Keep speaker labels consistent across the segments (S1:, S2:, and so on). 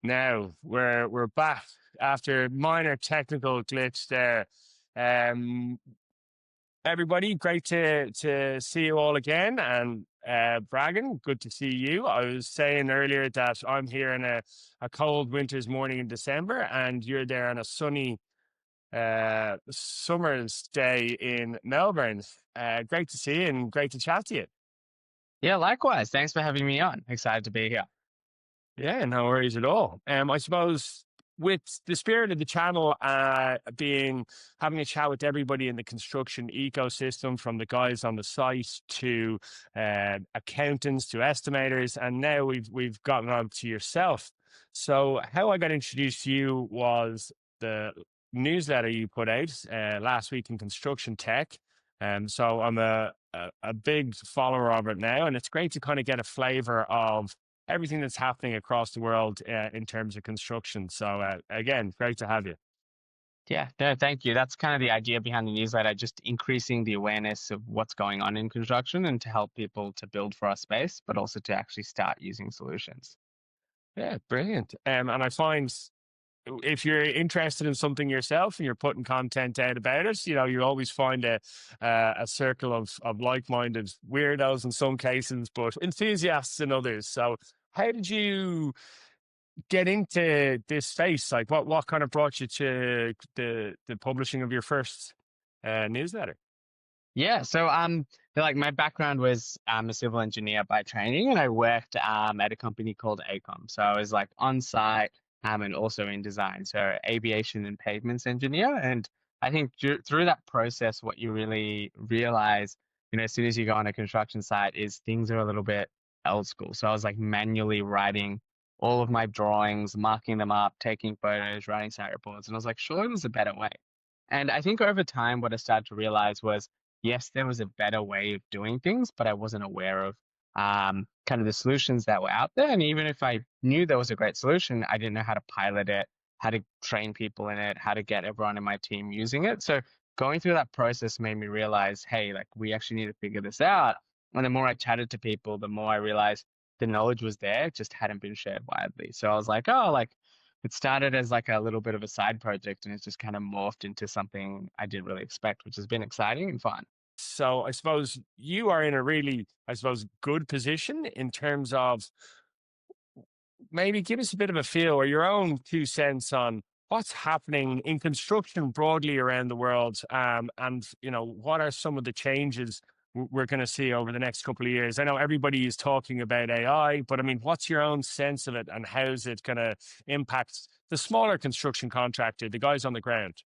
S1: Now we're back after minor technical glitch there. Um, Everybody, great to see you all again. And Bhragan, good to see you. I was saying earlier that I'm here in a cold winter's morning in December, and you're there on a sunny summer's day in Melbourne. Great to see you and great to chat to you.
S2: Yeah, likewise. Thanks for having me on. Excited to be here.
S1: Yeah, no worries at all. I suppose with the spirit of the channel being having a chat with everybody in the construction ecosystem, from the guys on the site to accountants to estimators, and now we've gotten on to yourself. So how I got introduced to you was the newsletter you put out last week in Construction Tech. So I'm a big follower of it now, and it's great to kind of get a flavor of everything that's happening across the world in terms of construction. So again, great to have you.
S2: Yeah, no, thank you. That's kind of the idea behind the newsletter, just increasing the awareness of what's going on in construction and to help people to build for our space, but also to actually start using solutions.
S1: Yeah, brilliant. And I find if you're interested in something yourself and you're putting content out about it, you always find a circle of like-minded weirdos in some cases, but enthusiasts in others. So how did you get into this space? Like what kind of brought you to the publishing of your first newsletter?
S2: Yeah, so like my background was a civil engineer by training, and I worked at a company called ACOM. So I was like on site and also in design, so aviation and pavements engineer. And I think through that process, what you really realize, as soon as you go on a construction site, is things are a little bit old school. So I was like manually writing all of my drawings, marking them up, taking photos, writing site reports, and I was like, sure, there's a better way. And I think over time, what I started to realize was yes, there was a better way of doing things, but I wasn't aware of kind of the solutions that were out there. And even if I knew there was a great solution, I didn't know how to pilot it, how to train people in it, how to get everyone in my team using it. So going through that process made me realize, hey, like we actually need to figure this out. And the more I chatted to people, the more I realized the knowledge was there, it just hadn't been shared widely. So I was like, oh, like it started as like a little bit of a side project and it's just kind of morphed into something I didn't really expect, which has been exciting and fun.
S1: So I suppose you are in a really, I suppose, good position in terms of maybe give us a bit of a feel or your own 2 cents on what's happening in construction broadly around the world, and what are some of the changes we're going to see over the next couple of years. I know everybody is talking about AI, but I mean, what's your own sense of it, and how's it going to impact the smaller construction contractor, the guys on the ground?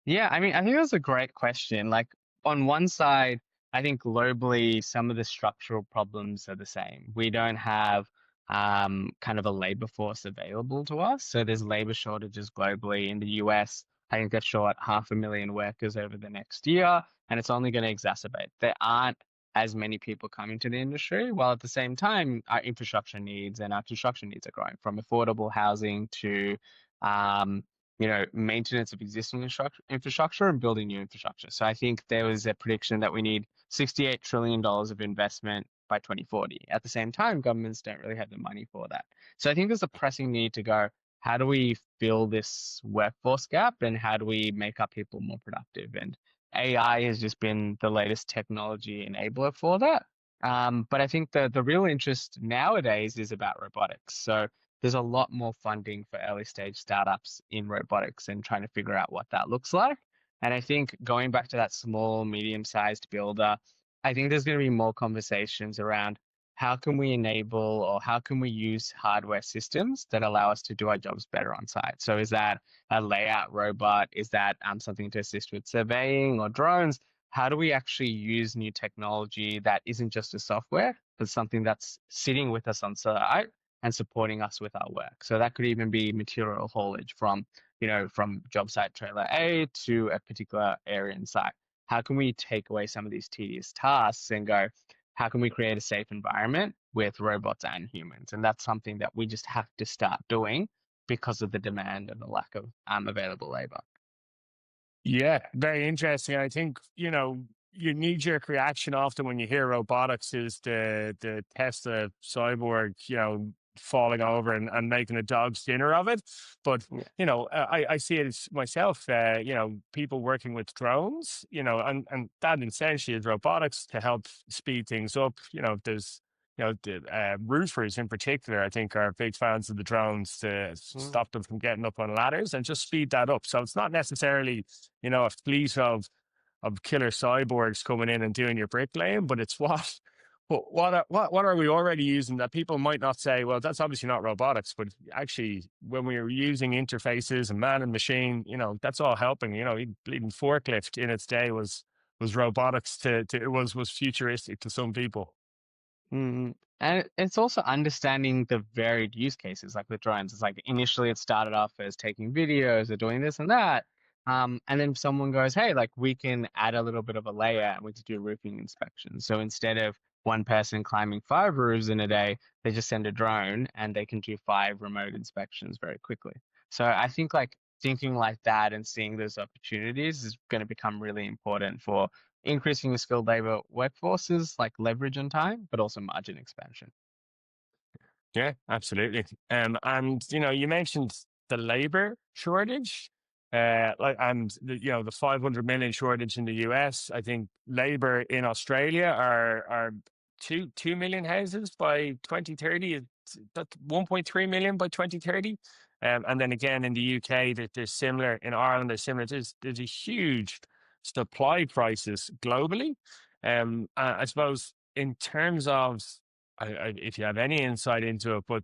S2: Yeah, I mean, I think that's a great question. Like on one side, I think globally, some of the structural problems are the same. We don't have kind of a labor force available to us. So there's labor shortages globally. In the US, I think they're short 500,000 workers over the next year, and it's only going to exacerbate. There aren't as many people coming to the industry, while at the same time, our infrastructure needs and our construction needs are growing, from affordable housing to um, maintenance of existing infrastructure and building new infrastructure. So I think there was a prediction that we need $68 trillion of investment by 2040. At the same time, governments don't really have the money for that. So I think there's a pressing need to go, how do we fill this workforce gap and how do we make our people more productive? And AI has just been the latest technology enabler for that. But I think the real interest nowadays is about robotics. So there's a lot more funding for early stage startups in robotics and trying to figure out what that looks like. And I think going back to that small, medium-sized builder, I think there's going to be more conversations around how can we enable or how can we use hardware systems that allow us to do our jobs better on site. So is that a layout robot? Is that something to assist with surveying or drones? How do we actually use new technology that isn't just a software, but something that's sitting with us on site and supporting us with our work? So that could even be material haulage from job site trailer A to a particular area in site. How can we take away some of these tedious tasks and go, how can we create a safe environment with robots and humans? And that's something that we just have to start doing because of the demand and the lack of available labor.
S1: Yeah, very interesting. I think, your knee-jerk reaction often when you hear robotics is the Tesla cyborg, falling over and making a dog's dinner of it. But
S2: Yeah.
S1: I see it as myself. People working with drones. And that essentially is robotics to help speed things up. There's the roofers in particular, I think, are big fans of the drones to
S2: Mm.
S1: stop them from getting up on ladders and just speed that up. So it's not necessarily, a fleet of killer cyborgs coming in and doing your bricklaying, but it's what are we already using that people might not say, well, that's obviously not robotics, but actually when we were using interfaces and man and machine, that's all helping. Even forklift in its day was robotics to it was futuristic to some people.
S2: Mm. And it's also understanding the varied use cases, like with drones. It's like initially it started off as taking videos or doing this and that. And then someone goes, hey, like we can add a little bit of a layer and we can do roofing inspections. So instead of one person climbing 5 roofs in a day, they just send a drone and they can do 5 remote inspections very quickly. So I think like thinking like that and seeing those opportunities is going to become really important for increasing the skilled labor workforces, like leverage and time, but also margin expansion.
S1: Yeah, absolutely. And you mentioned the labor shortage, the 500 million shortage in the US. I think labor in Australia are 2 million houses by 2030. That's 1.3 million by 2030. And then again in the UK, that there's similar. In Ireland, there's similar. There's a huge supply crisis globally. I suppose in terms of if you have any insight into it, but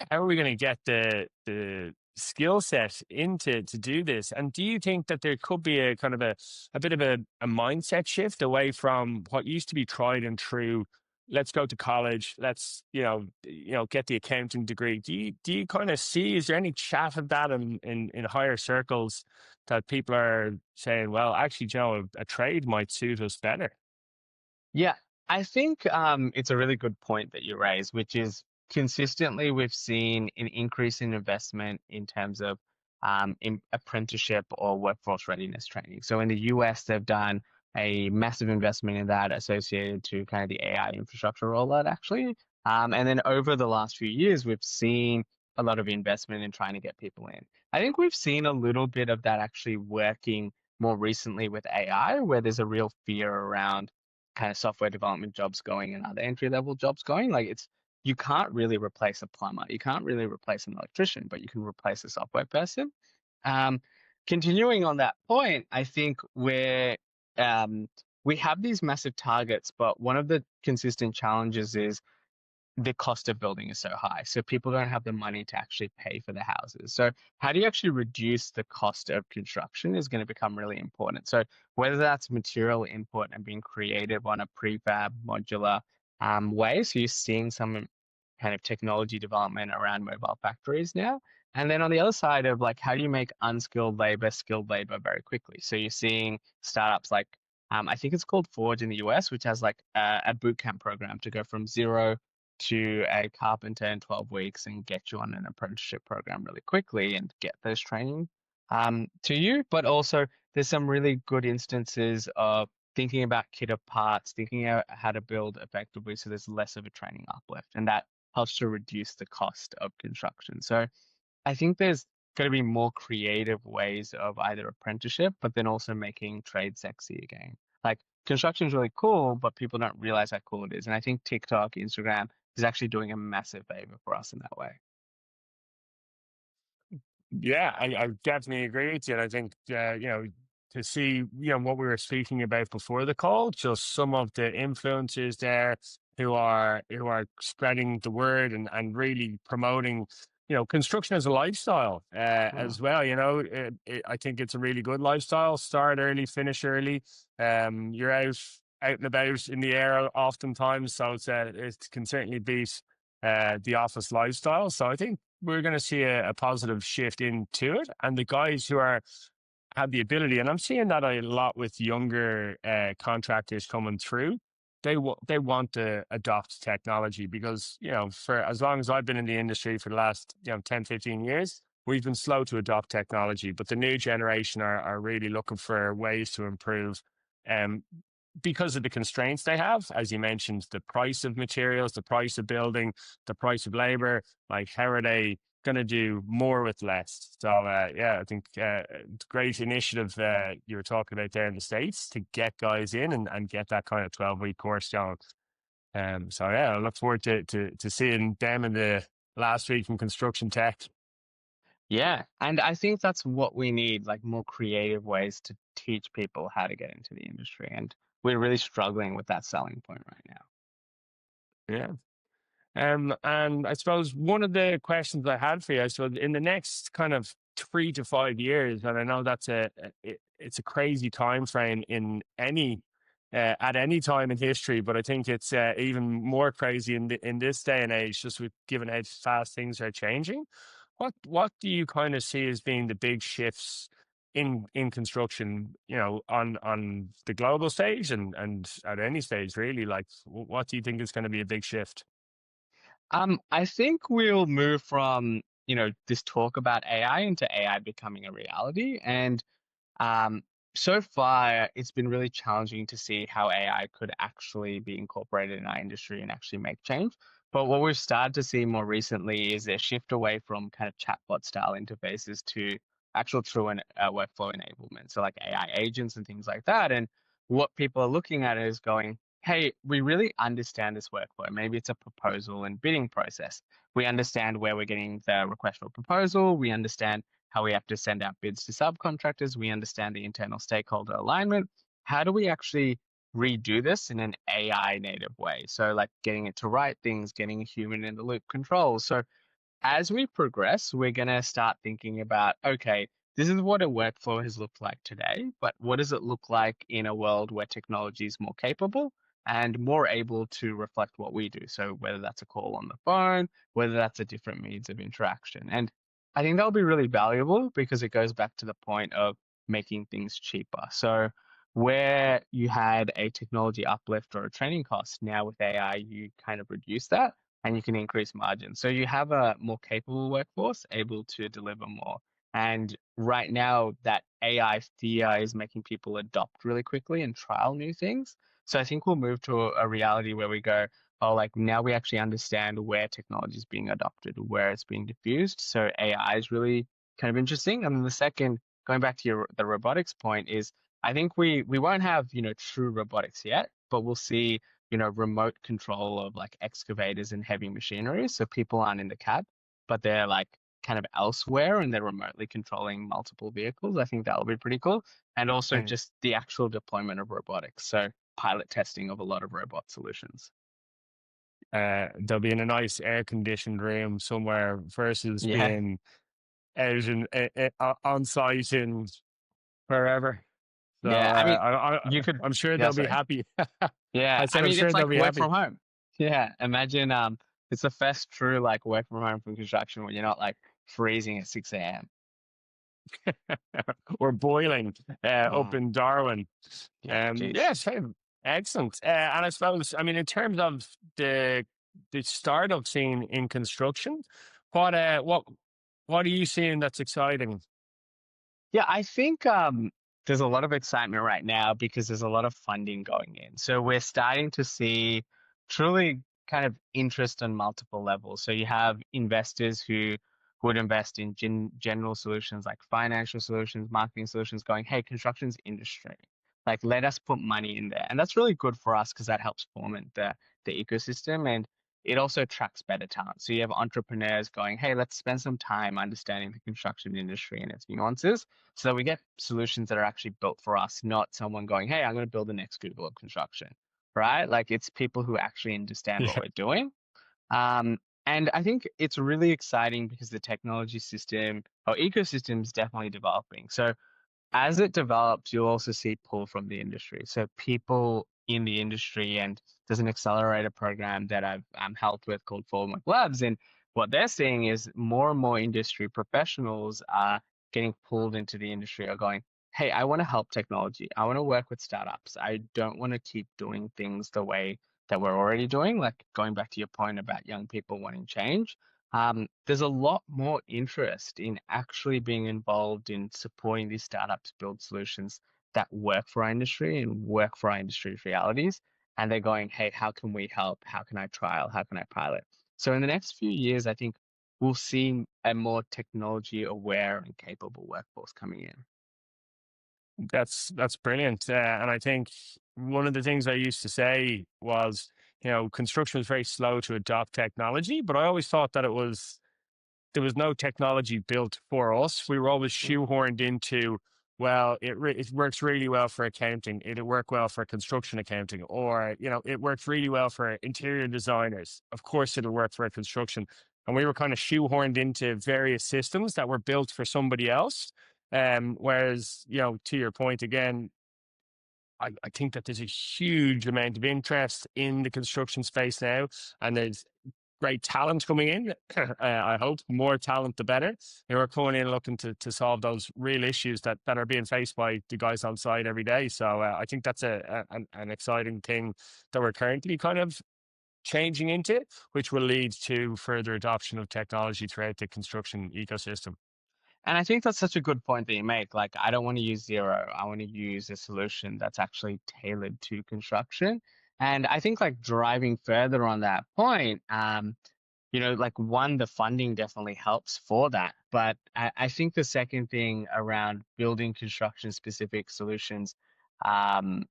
S1: how are we going to get the skill set into to do this? And do you think that there could be a kind of a bit of a mindset shift away from what used to be tried and true? Let's go to college. Let's get the accounting degree. Do you kind of see? Is there any chat of that in higher circles that people are saying, well, actually, a trade might suit us better?
S2: Yeah, I think it's a really good point that you raise, which is consistently we've seen an increase in investment in terms of in apprenticeship or workforce readiness training. So in the US, they've done a massive investment in that associated to kind of the AI infrastructure rollout, actually. And then over the last few years, we've seen a lot of investment in trying to get people in. I think we've seen a little bit of that actually working more recently with AI, where there's a real fear around kind of software development jobs going and other entry level jobs going. Like you can't really replace a plumber, you can't really replace an electrician, but you can replace a software person. Um, Continuing on that point, I think um, we have these massive targets, but one of the consistent challenges is the cost of building is so high. So people don't have the money to actually pay for the houses. So how do you actually reduce the cost of construction is going to become really important. So whether that's material input and being creative on a prefab modular way. So you're seeing some kind of technology development around mobile factories now. And then on the other side of like, how do you make unskilled labor skilled labor very quickly? So you're seeing startups like, I think it's called Forge in the US, which has like a boot camp program to go from zero to a carpenter in 12 weeks and get you on an apprenticeship program really quickly and get those training to you. But also, there's some really good instances of thinking about kit of parts, thinking out how to build effectively so there's less of a training uplift. And that helps to reduce the cost of construction. So I think there's going to be more creative ways of either apprenticeship, but then also making trade sexy again. Like construction is really cool, but people don't realize how cool it is. And I think TikTok, Instagram is actually doing a massive favor for us in that way.
S1: Yeah, I definitely agree with you. And I think, to see, what we were speaking about before the call, just some of the influencers there who are spreading the word and really promoting, construction as a lifestyle
S2: Mm.
S1: as well. I think it's a really good lifestyle. Start early, finish early. You're out and about in the air oftentimes, so it can certainly beat the office lifestyle. So I think we're going to see a positive shift into it. And the guys who have the ability, and I'm seeing that a lot with younger contractors coming through. They want to adopt technology because, for as long as I've been in the industry for the last 10, 15 years, we've been slow to adopt technology. But the new generation are really looking for ways to improve. Um, because of the constraints they have, as you mentioned, the price of materials, the price of building, the price of labor, like how are they going to do more with less? So yeah, I think great initiative you were talking about there in the States to get guys in and get that kind of 12-week course going. So yeah, I look forward to seeing them in the last week from Construction Tech.
S2: Yeah, and I think that's what we need, like more creative ways to teach people how to get into the industry. And we're really struggling with that selling point right now.
S1: Yeah. And I suppose one of the questions I had for you, I suppose, in the next kind of 3 to 5 years, and I know that's it's a crazy time frame in any at any time in history, but I think it's even more crazy in this day and age, just with given how fast things are changing. What do you kind of see as being the big shifts in construction, on the global stage and at any stage really? Like, what do you think is going to be a big shift?
S2: I think we'll move from, this talk about AI into AI becoming a reality. And Um, so far, it's been really challenging to see how AI could actually be incorporated in our industry and actually make change. But what we've started to see more recently is a shift away from kind of chatbot style interfaces to actual true and workflow enablement. So like AI agents and things like that. And what people are looking at is going, hey, we really understand this workflow. Maybe it's a proposal and bidding process. We understand where we're getting the request for proposal. We understand how we have to send out bids to subcontractors. We understand the internal stakeholder alignment. How do we actually redo this in an AI native way? So, like getting it to write things, getting a human in the loop controls. So, as we progress, we're going to start thinking about, okay, this is what a workflow has looked like today, but what does it look like in a world where technology is more capable and more able to reflect what we do? So whether that's a call on the phone, whether that's a different means of interaction. And I think that'll be really valuable because it goes back to the point of making things cheaper. So where you had a technology uplift or a training cost, now with AI, you kind of reduce that and you can increase margins. So you have a more capable workforce able to deliver more. And right now, that AI fear is making people adopt really quickly and trial new things. So I think we'll move to a reality where we go, oh, like now we actually understand where technology is being adopted, where it's being diffused. So AI is really kind of interesting. And then the second, going back to the robotics point, is I think we won't have, true robotics yet, but we'll see remote control of like excavators and heavy machinery. So people aren't in the cab, but they're like kind of elsewhere and they're remotely controlling multiple vehicles. I think that'll be pretty cool. And also
S1: Mm.
S2: just the actual deployment of robotics. So pilot testing of a lot of robot solutions.
S1: They'll be in a nice air conditioned room somewhere versus
S2: Yeah.
S1: being out on site in wherever. So
S2: Yeah. I mean,
S1: I,
S2: you could,
S1: I'm sure
S2: yeah,
S1: they'll be
S2: sorry.
S1: happy.
S2: Yeah.
S1: I
S2: I
S1: said I'm
S2: mean,
S1: sure
S2: it's
S1: they'll
S2: like
S1: be
S2: work
S1: happy.
S2: from home. Yeah. Imagine it's the first true like work from home from construction when you're not like freezing at 6 a.m.
S1: Or boiling up
S2: Mm,
S1: in Darwin.
S2: yeah. Geez.
S1: Yes, hey, excellent. And I suppose, I mean, in terms of the startup scene in construction, what uh what what are you seeing that's exciting?
S2: Yeah, I think there's a lot of excitement right now because there's a lot of funding going in. So we're starting to see truly kind of interest on multiple levels. So you have investors who would invest in general solutions like financial solutions, marketing solutions, going, hey, construction's industry. Like, let us put money in there. And that's really good for us because that helps foment the ecosystem. And it also attracts better talent. So you have entrepreneurs going, hey, let's spend some time understanding the construction industry and its nuances so that we get solutions that are actually built for us, not someone going, hey, I'm going to build the next Google of construction, right? Like it's people who actually understand what
S1: Yeah.
S2: we're doing. Um, and I think it's really exciting because the technology system or ecosystem is definitely developing. So as it develops, you'll also see pull from the industry. So people in the industry, and there's an accelerator program that I've helped with called Forward Labs, and what they're seeing is more and more industry professionals are getting pulled into the industry, are going, hey, I want to help technology. I want to work with startups. I don't want to keep doing things the way that we're already doing. Like going back to your point about young people wanting change, there's a lot more interest in actually being involved in supporting these startups build solutions that work for our industry and work for our industry's realities. And they're going, hey, how can we help? How can I trial? How can I pilot? So in the next few years, I think we'll see a more technology aware and capable workforce coming in.
S1: That's brilliant. And I think one of the things I used to say was, construction was very slow to adopt technology, but I always thought that there was no technology built for us. We were always shoehorned into, well, it works really well for accounting. It'll work well for construction accounting, or, it works really well for interior designers. Of course, it'll work for construction. And we were kind of shoehorned into various systems that were built for somebody else. Whereas, to your point again, I think that there's a huge amount of interest in the construction space now, and there's great talent coming in. I hope more talent, the better. They are coming in looking to solve those real issues that are being faced by the guys on site every day. So I think that's an exciting thing that we're currently kind of changing into, which will lead to further adoption of technology throughout the construction ecosystem.
S2: And I think that's such a good point that you make. Like, I don't want to use zero. I want to use a solution that's actually tailored to construction. And I think like driving further on that point, like one, the funding definitely helps for that. But I think the second thing around building construction specific solutions, um,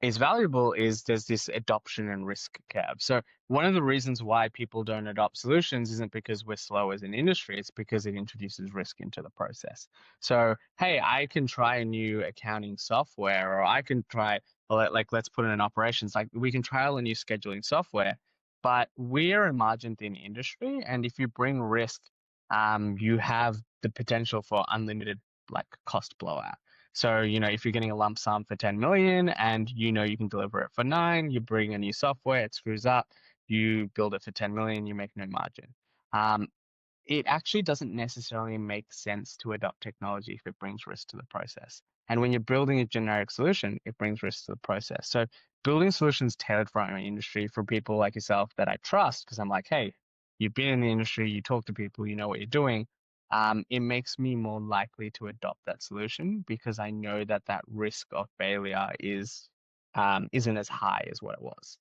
S2: is valuable is there's this adoption and risk curve. So one of the reasons why people don't adopt solutions isn't because we're slow as an industry, it's because it introduces risk into the process. So, hey, I can try a new accounting software, or I can try, like, let's put it in operations, like we can trial a new scheduling software, but we're a margin thin industry. And if you bring risk, you have the potential for unlimited like cost blowout. So, if you're getting a lump sum for 10 million and you can deliver it for 9, you bring a new software, it screws up, you build it for 10 million, you make no margin. It actually doesn't necessarily make sense to adopt technology if it brings risk to the process. And when you're building a generic solution, it brings risk to the process. So building solutions tailored for our industry for people like yourself that I trust, because I'm like, hey, you've been in the industry, you talk to people, you know what you're doing. It makes me more likely to adopt that solution because I know that that risk of failure isn't as high as what it was.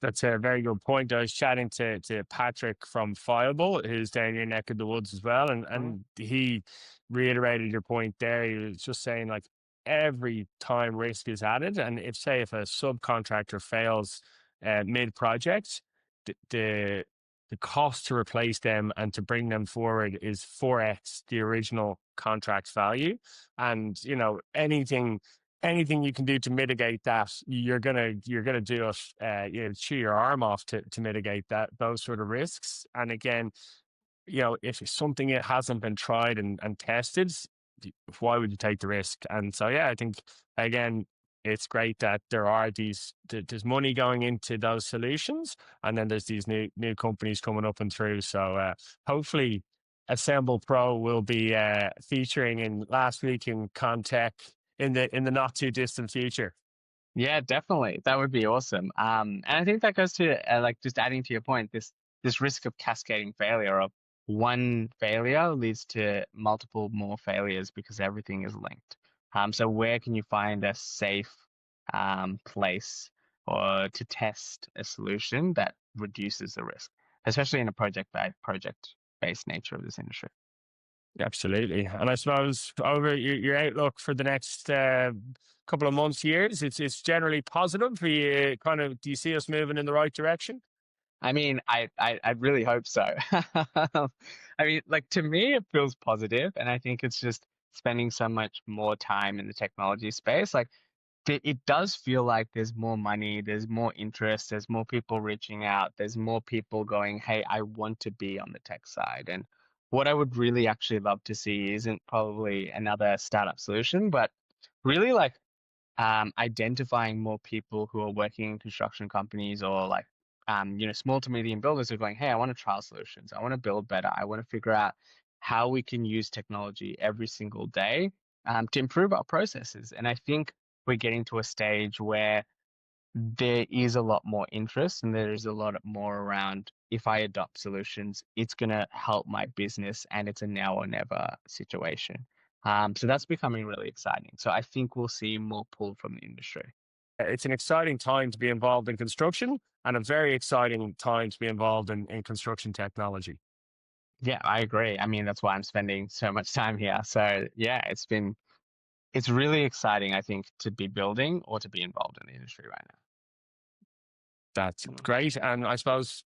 S1: That's a very good point. I was chatting to Patrick from Fileable, who's down your neck of the woods as well, and he reiterated your point there. He was just saying like every time risk is added, and if a subcontractor fails mid project, the the cost to replace them and to bring them forward is 4x the original contract value, and anything you can do to mitigate that, you're gonna do it. Chew your arm off to mitigate those sort of risks. And again, if it's something it hasn't been tried and tested, why would you take the risk? And so, yeah, I think again, it's great that there's money going into those solutions, and then there's these new companies coming up and through. So hopefully, Assemble Pro will be featuring in last week in ConTech in the not too distant future.
S2: Yeah, definitely. That would be awesome. And I think that goes to like just adding to your point, this risk of cascading failure of one failure leads to multiple more failures because everything is linked. So where can you find a safe place or to test a solution that reduces the risk, especially in a project based nature of this industry?
S1: Absolutely. And I suppose over your outlook for the next couple of months, years, it's generally positive. Do you see us moving in the right direction?
S2: I mean, I really hope so. I mean, like to me, it feels positive, and I think it's just spending so much more time in the technology space. Like it does feel like there's more money, there's more interest, there's more people reaching out, there's more people going, hey, I want to be on the tech side. And what I would really actually love to see isn't probably another startup solution, but really like identifying more people who are working in construction companies or like small to medium builders who are going, hey, I want to trial solutions, I want to build better, I want to figure out how we can use technology every single day to improve our processes. And I think we're getting to a stage where there is a lot more interest and there is a lot more around, if I adopt solutions, it's going to help my business and it's a now or never situation. So that's becoming really exciting. So I think we'll see more pull from the industry.
S1: It's an exciting time to be involved in construction and a very exciting time to be involved in construction technology.
S2: Yeah, I agree. I mean, that's why I'm spending so much time here. So yeah, it's really exciting, I think, to be building or to be involved in the industry right
S1: That's
S2: now.
S1: great. And I suppose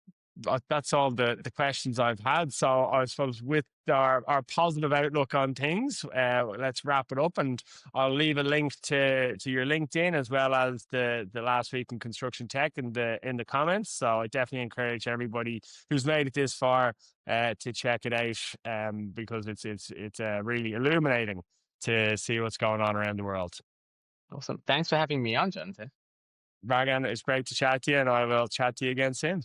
S1: that's all the questions I've had. So I suppose with our positive outlook on things, let's wrap it up. And I'll leave a link to your LinkedIn as well as the last week in construction tech in the comments. So I definitely encourage everybody who's made it this far to check it out because it's really illuminating to see what's going on around the world.
S2: Awesome. Thanks for having me on, Jonathan.
S1: Bhragan, it's great to chat to you, and I will chat to you again soon.